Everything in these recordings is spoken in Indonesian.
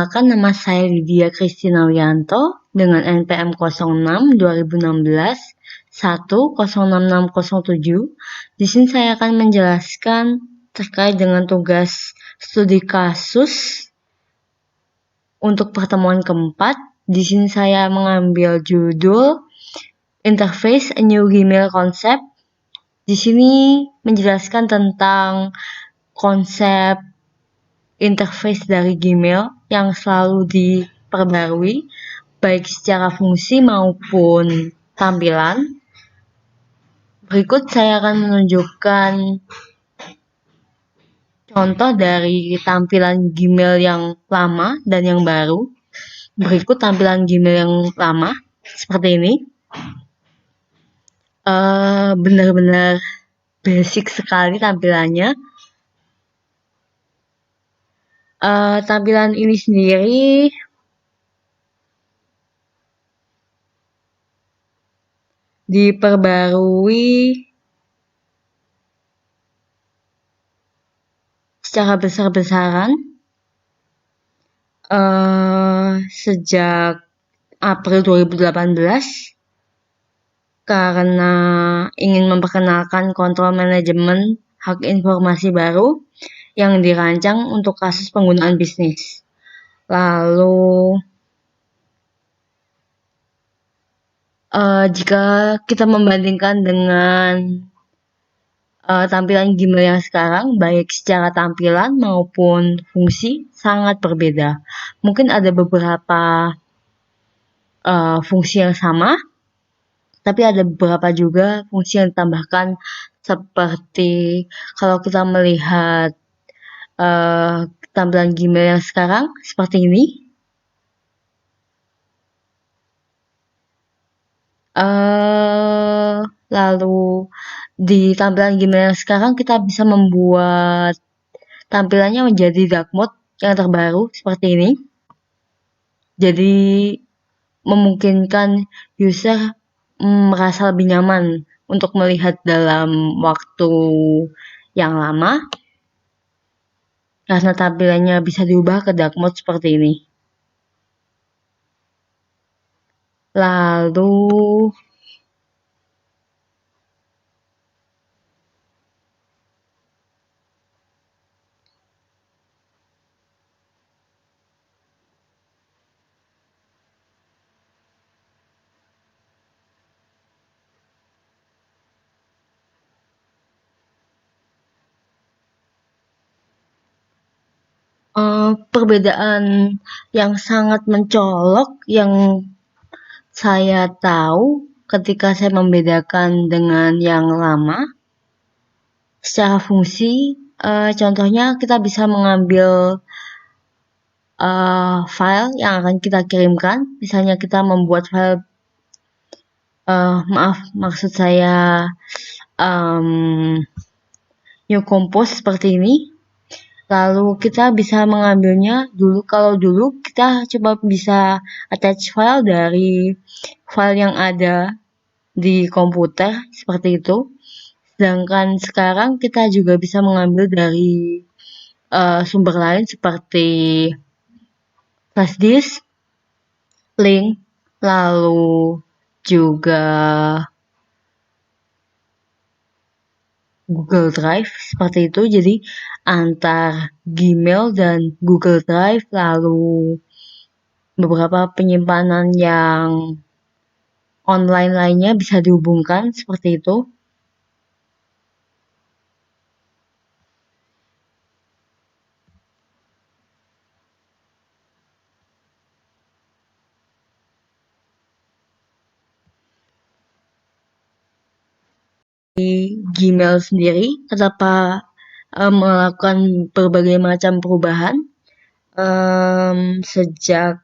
Perkenalkan, nama saya Lydia Christina Wianto dengan NPM 06 2016 1066607. Di sini saya akan menjelaskan terkait dengan tugas studi kasus untuk pertemuan keempat. Di sini saya mengambil judul Interface a New Gmail Concept. Di sini menjelaskan tentang konsep interface dari Gmail yang selalu diperbarui baik secara fungsi maupun tampilan. Berikut saya akan menunjukkan contoh dari tampilan Gmail yang lama dan yang baru. Berikut tampilan Gmail yang lama seperti ini. Benar-benar basic sekali tampilannya. Tampilan ini sendiri diperbarui secara besar-besaran sejak April 2018 karena ingin memperkenalkan kontrol manajemen hak informasi baru yang dirancang untuk kasus penggunaan bisnis. Lalu jika kita membandingkan dengan tampilan Gmail yang sekarang, baik secara tampilan maupun fungsi sangat berbeda. Mungkin ada beberapa fungsi yang sama, tapi ada beberapa juga fungsi yang ditambahkan, seperti kalau kita melihat tampilan Gmail yang sekarang seperti ini. Lalu di tampilan Gmail yang sekarang kita bisa membuat tampilannya menjadi dark mode yang terbaru seperti ini. Jadi memungkinkan user merasa lebih nyaman untuk melihat dalam waktu yang lama karena tampilannya bisa diubah ke dark mode seperti ini. Lalu perbedaan yang sangat mencolok yang saya tahu ketika saya membedakan dengan yang lama secara fungsi, contohnya kita bisa mengambil file yang akan kita kirimkan. Misalnya kita membuat file, maksud saya new compose seperti ini. Lalu kita bisa mengambilnya dulu. Kalau dulu kita coba bisa attach file dari file yang ada di komputer seperti itu. Sedangkan sekarang kita juga bisa mengambil dari sumber lain seperti flash disk, link, lalu juga Google Drive seperti itu. Jadi antar Gmail dan Google Drive, lalu beberapa penyimpanan yang online lainnya bisa dihubungkan seperti itu. Di Gmail sendiri kenapa melakukan berbagai macam perubahan sejak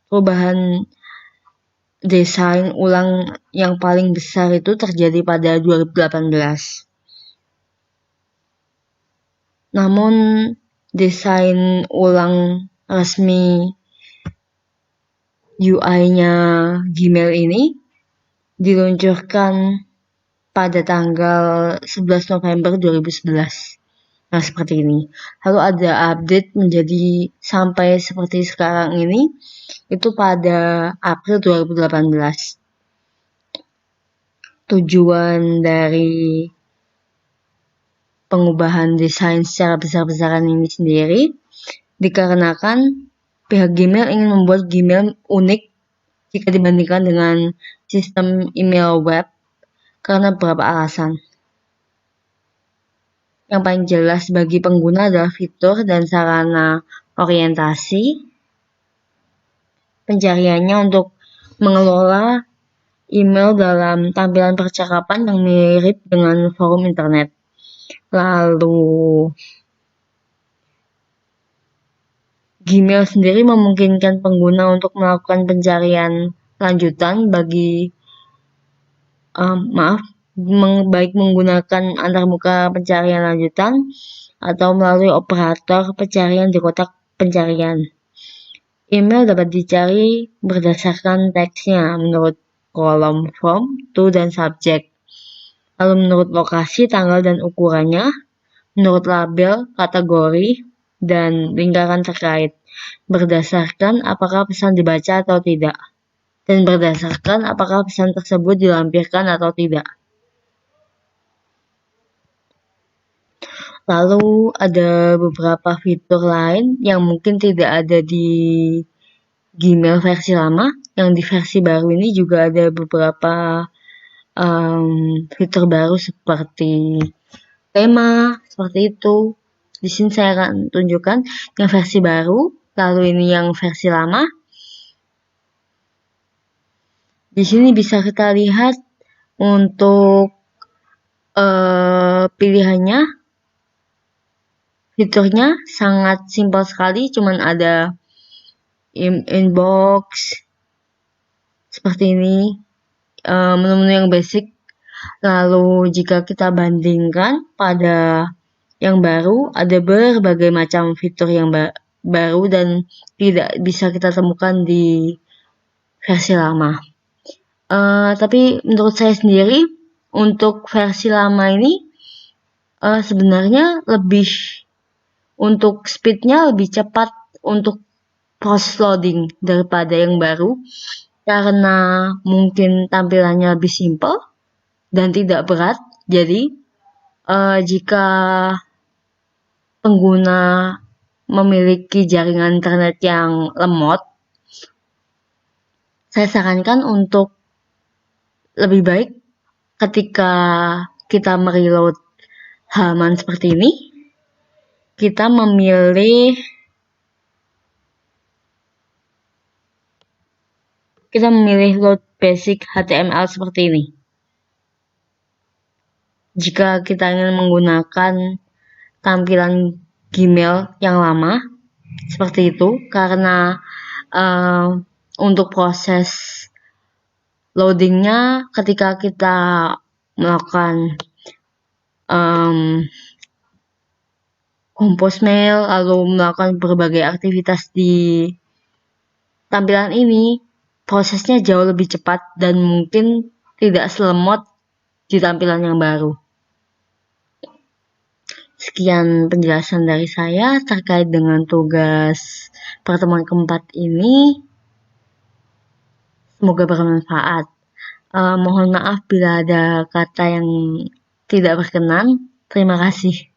perubahan desain ulang yang paling besar itu terjadi pada 2018. Namun desain ulang resmi UI-nya Gmail ini diluncurkan pada tanggal 11 November 2011. Nah, seperti ini. Lalu ada update menjadi sampai seperti sekarang ini, itu pada April 2018. Tujuan dari pengubahan desain secara besar-besaran ini sendiri dikarenakan pihak Gmail ingin membuat Gmail unik jika dibandingkan dengan sistem email web karena beberapa alasan. Yang paling jelas bagi pengguna adalah fitur dan sarana orientasi pencariannya untuk mengelola email dalam tampilan percakapan yang mirip dengan forum internet. Lalu Gmail sendiri memungkinkan pengguna untuk melakukan pencarian lanjutan baik menggunakan antarmuka pencarian lanjutan atau melalui operator pencarian di kotak pencarian. Email dapat dicari berdasarkan teksnya menurut kolom from, to, dan subject. Lalu menurut lokasi, tanggal, dan ukurannya, menurut label, kategori, dan lingkaran terkait, berdasarkan apakah pesan dibaca atau tidak, dan berdasarkan apakah pesan tersebut dilampirkan atau tidak. Lalu ada beberapa fitur lain yang mungkin tidak ada di Gmail versi lama, yang di versi baru ini juga ada beberapa fitur baru seperti tema, seperti itu. Di sini saya akan tunjukkan yang versi baru, lalu ini yang versi lama. Di sini bisa kita lihat untuk pilihannya, fiturnya sangat simpel sekali, cuman ada inbox seperti ini, menu-menu yang basic. Lalu jika kita bandingkan pada yang baru, ada berbagai macam fitur yang baru dan tidak bisa kita temukan di versi lama. Tapi menurut saya sendiri, untuk versi lama ini sebenarnya lebih untuk speednya lebih cepat untuk proses loading daripada yang baru, karena mungkin tampilannya lebih simple dan tidak berat. Jadi jika pengguna memiliki jaringan internet yang lemot, saya sarankan untuk lebih baik ketika kita mereload halaman seperti ini, kita memilih load basic HTML seperti ini. Jika kita ingin menggunakan tampilan Gmail yang lama, seperti itu, karena untuk proses loadingnya ketika kita melakukan compose mail, lalu melakukan berbagai aktivitas di tampilan ini, prosesnya jauh lebih cepat dan mungkin tidak selemot di tampilan yang baru. Sekian penjelasan dari saya terkait dengan tugas pertemuan keempat ini. Semoga bermanfaat. Mohon maaf bila ada kata yang tidak berkenan. Terima kasih.